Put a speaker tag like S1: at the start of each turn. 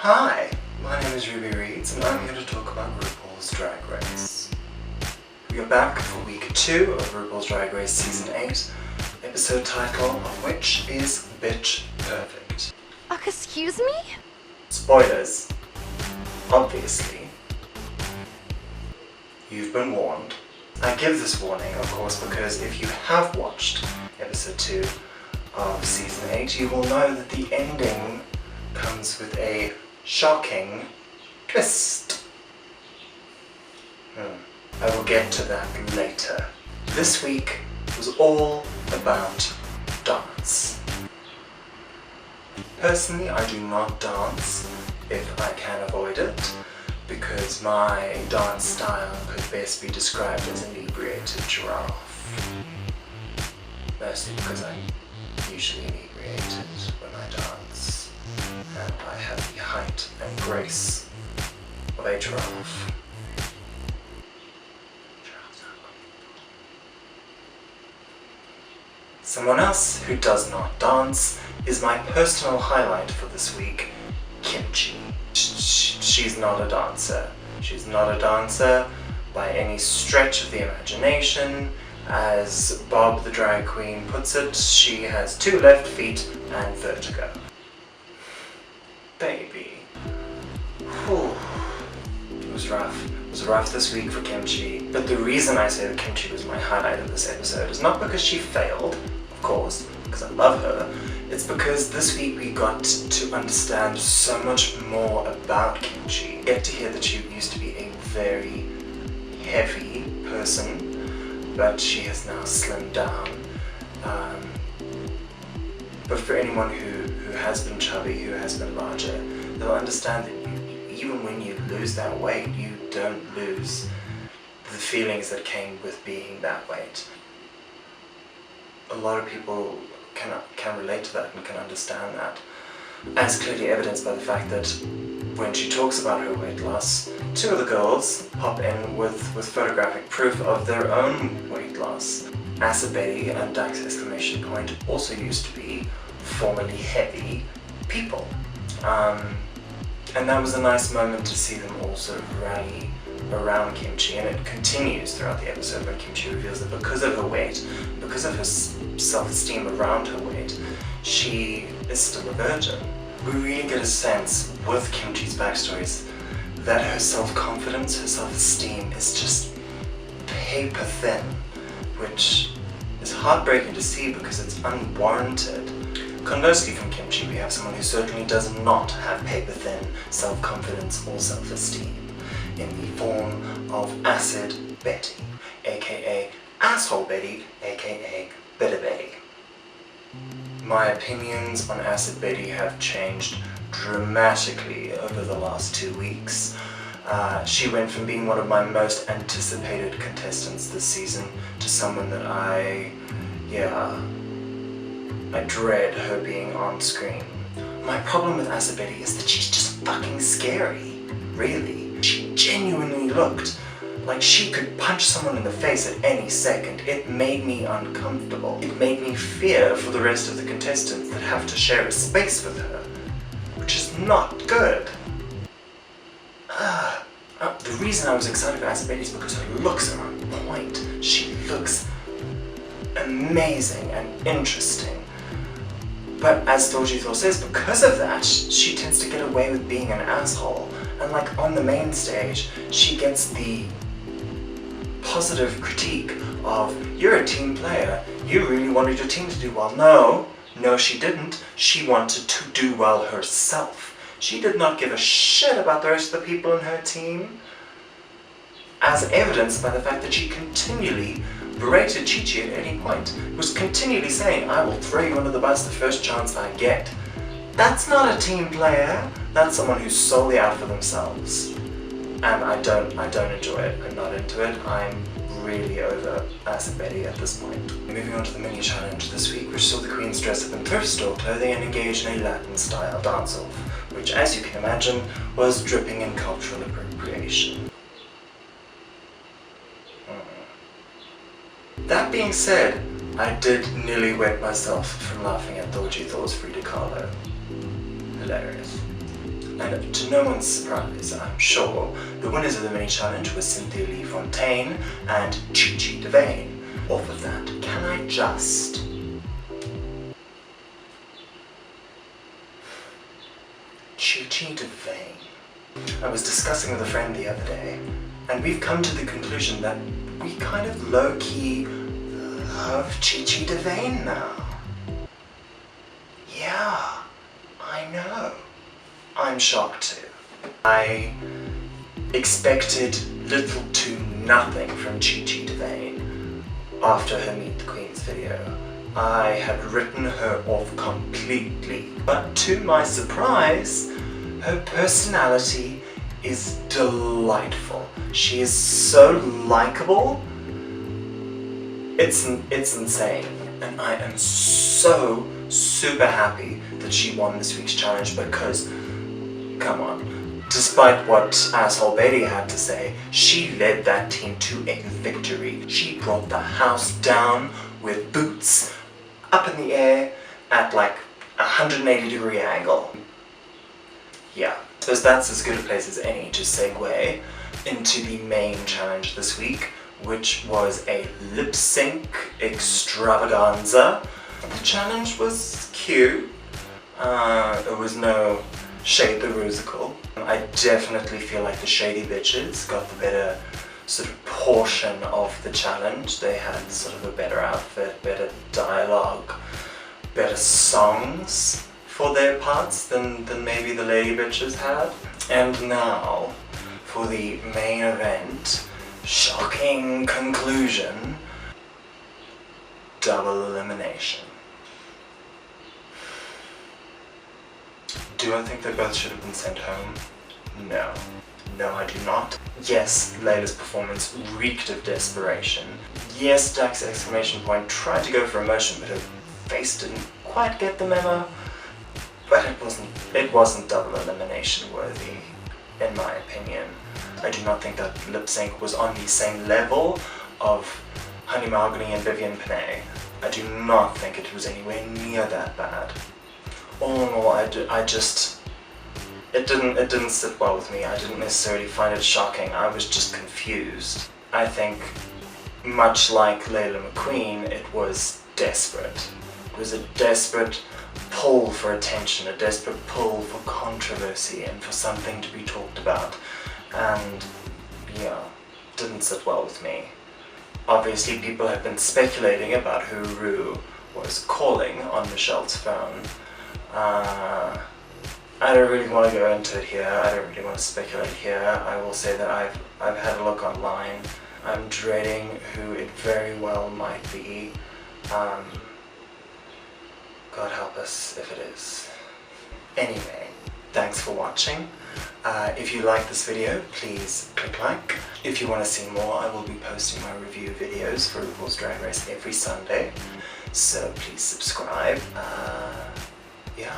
S1: Hi, my name is Ruby Reeds and I'm here to talk about RuPaul's Drag Race. We are back for week 2 of RuPaul's Drag Race Season 8, episode title of which is Bitch Perfect.
S2: Excuse me?
S1: Spoilers. Obviously. You've been warned. I give this warning, of course, because if you have watched episode 2 of Season 8, you will know that the ending comes with a shocking twist. I will get to that later. This week was all about dance. Personally, I do not dance if I can avoid it, because my dance style could best be described as inebriated giraffe. Mostly because I'm usually inebriated when I dance, and I have the height and grace of a giraffe. Someone else who does not dance is my personal highlight for this week, Kimchi. She's not a dancer. She's not a dancer by any stretch of the imagination. As Bob the drag queen puts it, she has 2 left feet and vertigo. Baby. Whew. It was rough. It was rough this week for Kimchi, but the reason I say that Kimchi was my highlight of this episode is not because she failed, of course, because I love her. It's because this week we got to understand so much more about Kimchi. Get to hear that she used to be a very heavy person, but she has now slimmed down. But for anyone who has been chubby, who has been larger, they'll understand that even when you lose that weight, you don't lose the feelings that came with being that weight. A lot of people can relate to that and can understand that, as clearly evidenced by the fact that when she talks about her weight loss, 2 of the girls pop in with photographic proof of their own weight loss. Acid Betty and Dax exclamation point also used to be formerly heavy people. And that was a nice moment to see them all sort of rally around Kimchi, and it continues throughout the episode when Kimchi reveals that because of her weight, because of her self-esteem around her weight, she is still a virgin. We really get a sense with Kimchi's backstories that her self-confidence, her self-esteem is just paper thin, which is heartbreaking to see because it's unwarranted. Conversely from Kimchi, we have someone who certainly does not have paper thin self-confidence or self-esteem, in the form of Acid Betty, aka Asshole Betty, aka Bitter Betty. My opinions on Acid Betty have changed dramatically over the last 2 weeks. She went from being one of my most anticipated contestants this season to someone that I dread her being on screen. My problem with Acid Betty is that she's just fucking scary, really. She genuinely looked like she could punch someone in the face at any second. It made me uncomfortable. It made me fear for the rest of the contestants that have to share a space with her, which is not good. The reason I was excited for Acid Betty is because her looks are on point. She looks amazing and interesting. But as Dorji Thor says, because of that, she tends to get away with being an asshole. And like on the main stage, she gets the positive critique of, you're a team player, you really wanted your team to do well. No, she didn't. She wanted to do well herself. She did not give a shit about the rest of the people in her team, as evidenced by the fact that she continually berated Chi-Chi at any point, was continually saying, I will throw you under the bus the first chance I get. That's not a team player. That's someone who's solely out for themselves. And I don't enjoy it. I'm not into it. I'm really over Acid Betty at this point. Moving on to the mini challenge this week, which saw the queens dress up in thrift store clothing and engage in a Latin style dance-off, which, as you can imagine, was dripping in cultural appropriation. That being said, I did nearly wet myself from laughing at Dorji Thor's Frida Kahlo. Hilarious. And to no one's surprise, I'm sure, the winners of the mini challenge were Cynthia Lee Fontaine and Chi Chi DeVane. Off of that, can I just... Chi Chi DeVane. I was discussing with a friend the other day, and we've come to the conclusion that we kind of low-key love Chi Chi DeVane now. Yeah, I know. I'm shocked too. I expected little to nothing from Chi Chi DeVane after her Meet the Queens video. I had written her off completely, but to my surprise, her personality is delightful. She is so likable. It's insane, and I am so super happy that she won this week's challenge because, come on, despite what asshole Betty had to say, she led that team to a victory. She brought the house down with boots up in the air at like a 180-degree angle. Yeah, so that's as good a place as any to segue into the main challenge this week, which was a lip sync extravaganza. The challenge was cute. There was no Shade the Rusical. I definitely feel like the Shady Bitches got the better sort of portion of the challenge. They had sort of a better outfit, better dialogue, better songs for their parts than maybe the Lady Bitches had. And now, for the main event, shocking conclusion, double elimination. Do I think they both should have been sent home? No. No, I do not. Yes, Layla's performance reeked of desperation. Yes, Jack's exclamation point tried to go for emotion, but her face didn't quite get the memo. But it wasn't double elimination worthy, in my opinion. I do not think that lip sync was on the same level of Honey Mahogany and Vivian Panay. I do not think it was anywhere near that bad. All in all, it didn't sit well with me. I didn't necessarily find it shocking. I was just confused. I think, much like Layla McQueen, it was desperate. It was a desperate pull for attention, a desperate pull for controversy and for something to be talked about. And, yeah, didn't sit well with me. Obviously, people have been speculating about who Ru was calling on Michelle's phone. I don't really want to go into it here. I don't really want to speculate here. I will say that I've had a look online. I'm dreading who it very well might be. God help us if it is. Anyway, thanks for watching. If you like this video, please click like. If you want to see more, I will be posting my review videos for RuPaul's Drag Race every Sunday. So please subscribe. Yeah.